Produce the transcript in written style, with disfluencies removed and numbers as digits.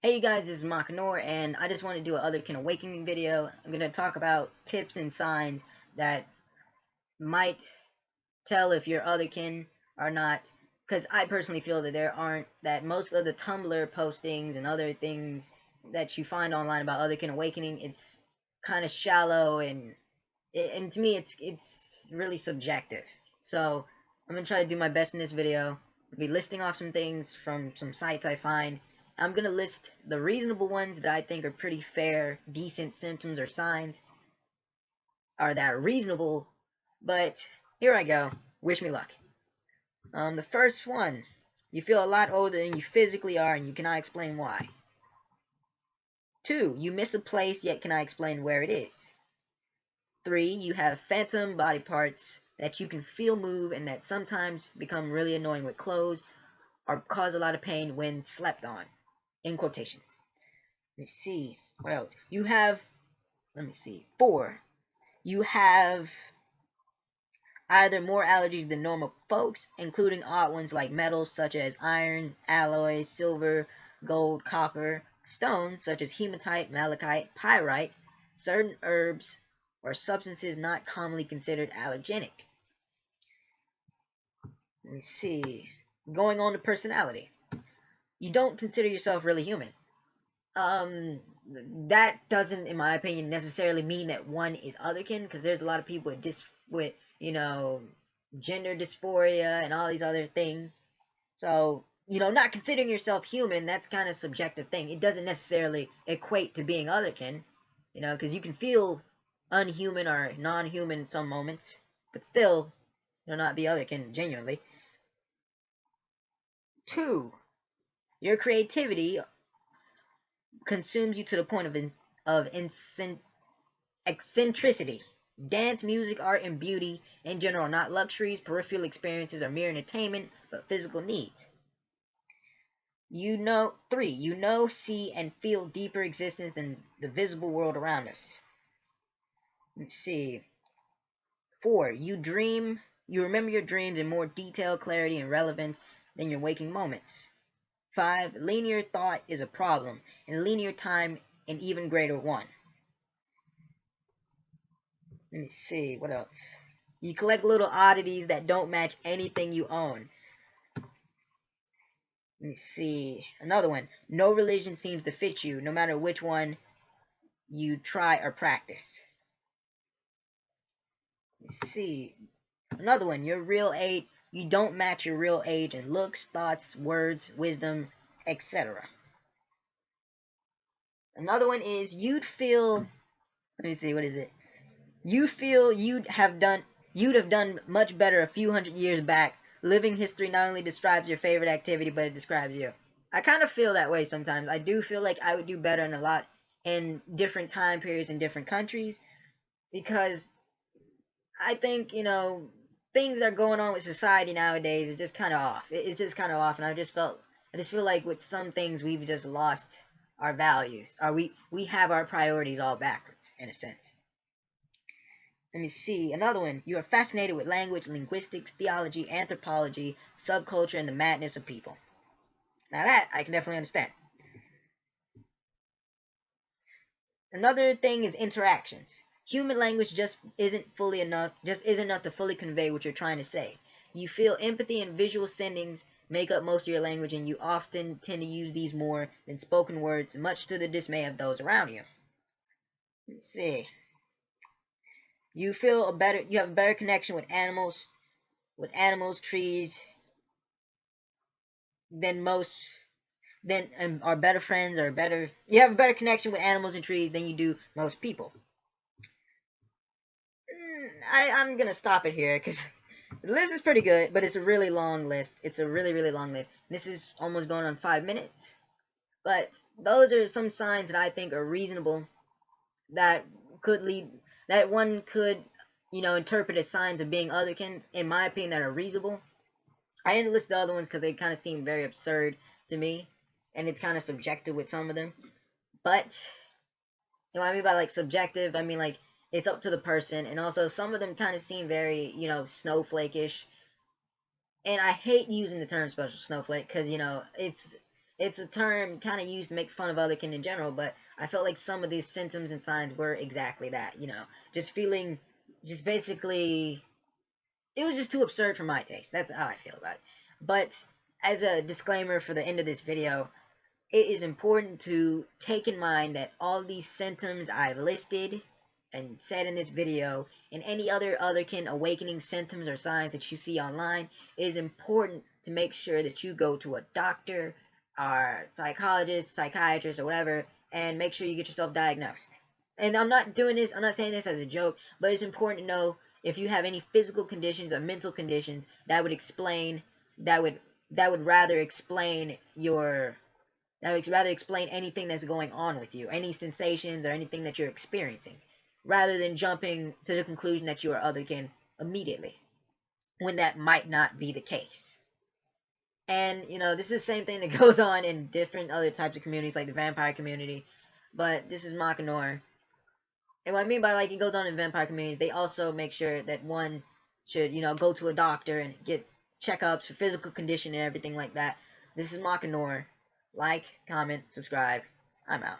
Hey you guys, this is Makanor, and I just want to do an Otherkin Awakening video. I'm going to talk about tips and signs that might tell if you're Otherkin or not. Because I personally feel that that most of the Tumblr postings and other things that you find online about Otherkin Awakening, it's kind of shallow and to me it's really subjective. So I'm gonna try to do my best in this video. I'll be listing off some things from some sites I find. I'm gonna list the reasonable ones that I think are pretty fair, decent symptoms or signs are that reasonable. But here I go. Wish me luck. The first one, you feel a lot older than you physically are and you cannot explain why. 2, you miss a place yet cannot explain where it is. 3, you have phantom body parts that you can feel move and that sometimes become really annoying with clothes or cause a lot of pain when slept on. In quotations. Let me see. What else? You have, let me see. 4, you have either more allergies than normal folks, including odd ones like metals such as iron, alloys, silver, gold, copper, stones such as hematite, malachite, pyrite, certain herbs, or substances not commonly considered allergenic. Let me see. Going on to personality. You don't consider yourself really human. Um, that doesn't, in my opinion, necessarily mean that one is otherkin, because there's a lot of people with gender dysphoria and all these other things. So, not considering yourself human, that's kind of subjective thing. It doesn't necessarily equate to being otherkin, because you can feel unhuman or non-human in some moments, but still, not be otherkin genuinely. 2, your creativity consumes you to the point of eccentricity. Dance, music, art, and beauty in general, not luxuries, peripheral experiences, or mere entertainment, but physical needs. 3, see, and feel deeper existence than the visible world around us. Let's see. 4, you remember your dreams in more detail, clarity, and relevance than your waking moments. 5, linear thought is a problem, and linear time an even greater one. Let me see, what else? You collect little oddities that don't match anything you own. Let me see. Another one. No religion seems to fit you, no matter which one you try or practice. Let's see. Another one. Your real age. You don't match your real age in looks, thoughts, words, wisdom, etc. Another one is you'd feel. Let me see. What is it? You feel you'd have done much better a few hundred years back. Living history not only describes your favorite activity, but it describes you. I kind of feel that way sometimes. I do feel like I would do better in a lot in different time periods in different countries because I think, things that are going on with society nowadays is just kind of off. It's just kind of off, and I just feel like with some things we've just lost our values, or we have our priorities all backwards in a sense. Let me see. Another one. You are fascinated with language, linguistics, theology, anthropology, subculture, and the madness of people. Now that I can definitely understand. Another thing is interactions. Human language just isn't enough to fully convey what you're trying to say. You feel empathy and visual sendings make up most of your language, and you often tend to use these more than spoken words, much to the dismay of those around you. Let's see. You have a better connection with animals, trees, than most than are better friends or better you have a better connection with animals and trees than you do most people. I'm gonna stop it here because the list is pretty good, but it's a really long list. It's a really long list. This is almost going on 5 minutes, but those are some signs that I think are reasonable that could lead that one could interpret as signs of being otherkin, in my opinion, that are reasonable. I didn't list the other ones because they kind of seem very absurd to me, and it's kind of subjective with some of them. But what I mean by like subjective, I mean like it's up to the person, and also some of them kind of seem very snowflake-ish. And I hate using the term special snowflake because it's a term kind of used to make fun of otherkin in general, but I felt like some of these symptoms and signs were exactly that. Just feeling, just basically, it was just too absurd for my taste. That's how I feel about it. But as a disclaimer for the end of this video, it is important to take in mind that all these symptoms I've listed and said in this video, and any otherkin awakening symptoms or signs that you see online, it is important to make sure that you go to a doctor or psychologist, psychiatrist, or whatever, and make sure you get yourself diagnosed. And I'm not saying this as a joke, but it's important to know if you have any physical conditions or mental conditions that would explain that would that would rather explain your that would rather explain anything that's going on with you, any sensations or anything that you're experiencing, rather than jumping to the conclusion that you are otherkin immediately, when that might not be the case. And, this is the same thing that goes on in different other types of communities, like the vampire community, but this is Makanor. And what I mean by, like, it goes on in vampire communities, they also make sure that one should, go to a doctor and get checkups for physical condition and everything like that. This is Makanor. Like, comment, subscribe. I'm out.